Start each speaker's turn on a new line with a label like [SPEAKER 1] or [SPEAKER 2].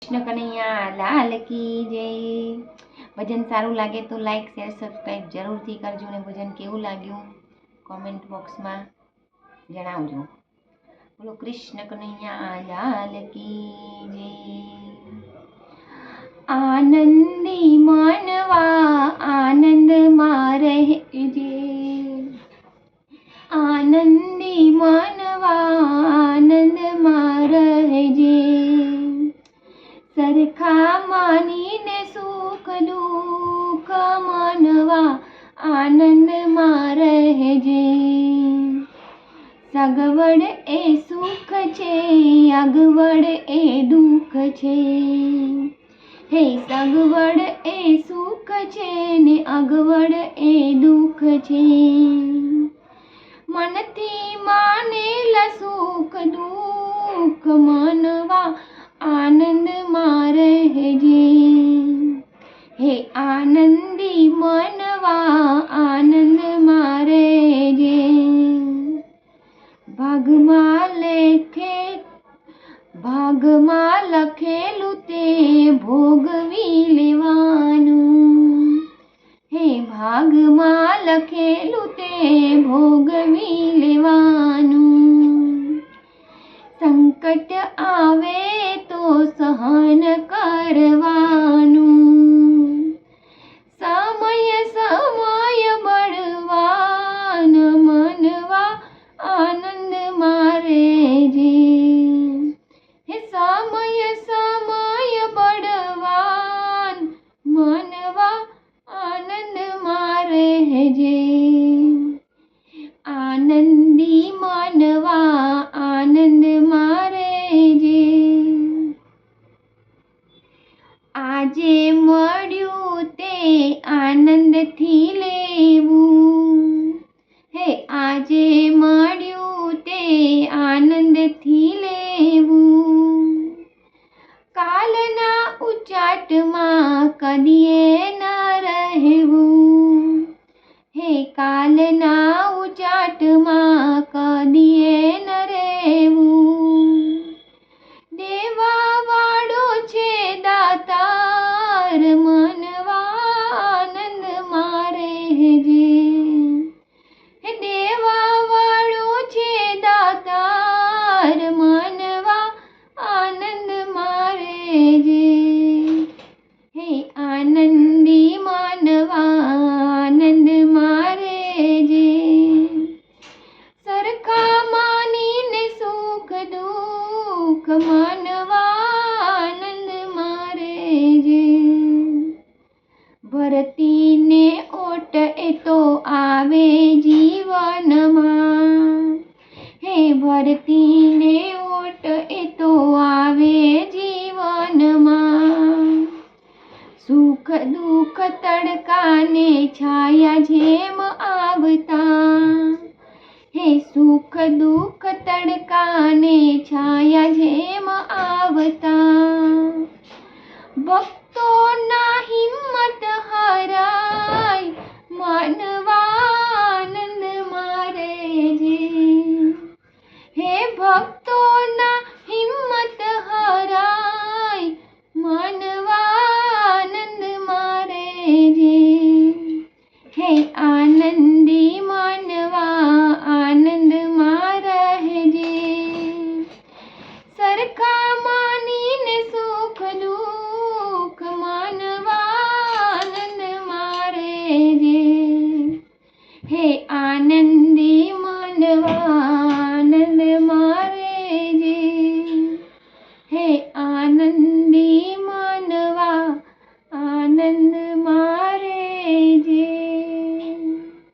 [SPEAKER 1] કૃષ્ણ કનૈયા લાલ કી જય। ભજન સારું લાગે તો લાઈક શેર સબસ્ક્રાઈબ જરૂરથી કરજો ને ભજન કેવું લાગ્યું કોમેન્ટ બોક્સમાં જણાવજો। બોલો કૃષ્ણ કનૈયા લાલ કી જય। આનંદી માનવા આનંદમાં રહેજે, આનંદી માનવા આનંદમાં રહેજે। સરખા માનીને સુખ દુઃખ માનવા આનંદમાં રહેજે। સગવડ એ સુખ છે, અગવડ એ દુઃખ છે। હે સગવડ એ સુખ છે ને અગવડ એ દુઃખ છે। મનથી માનેલા સુખ દુઃખ માનવા આનંદમાં રહેજે। હે આનંદી માનવા આનંદમાં રહેજે। ભાગમાં લખેલું તે ભોગવી લેવાનું। હે ભાગમાં લખેલું તે ભોગવી લેવાનું। સંકટ આવે તો સહન કરવાનું। સમય બળવાન મનવા આનંદમાં રહેજે। હે સમય બળવાન મનવા આનંદમાં રહેજે। આનંદી માનવા આનંદમાં રહેજે। આજે મળ્યું તે આનંદથી લેવું। હે આજે મળ્યું તે આનંદથી લેવું। કાલના ઉચાટમાં કદીએ ન રહેવું। હે કાલના ઉચાટમાં કદીએ ન રહેવું। દેવા વાળો છે દાતાર મનવા આનંદમાં રહેજે। હે દેવા વાળો છે દાતાર મનવા આનંદમાં રહેજે। હે આનંદી માનવા આનંદમાં રહેજે। સરખા માનીને સુખ દુઃખ માનવા આનંદમાં રહેજે। ભરતીને ઓટ એ તો આવે જીવનમાં। હે ભરતીને ઓટ એ તો આવે જીવનમાં। સુખ દુઃખ તડકાને છાયા જેમ આવતા। હે સુખ દુઃખ તડકાને છાયા જેમ આવતા। ભક્તોના હિંમત હરાય માનવા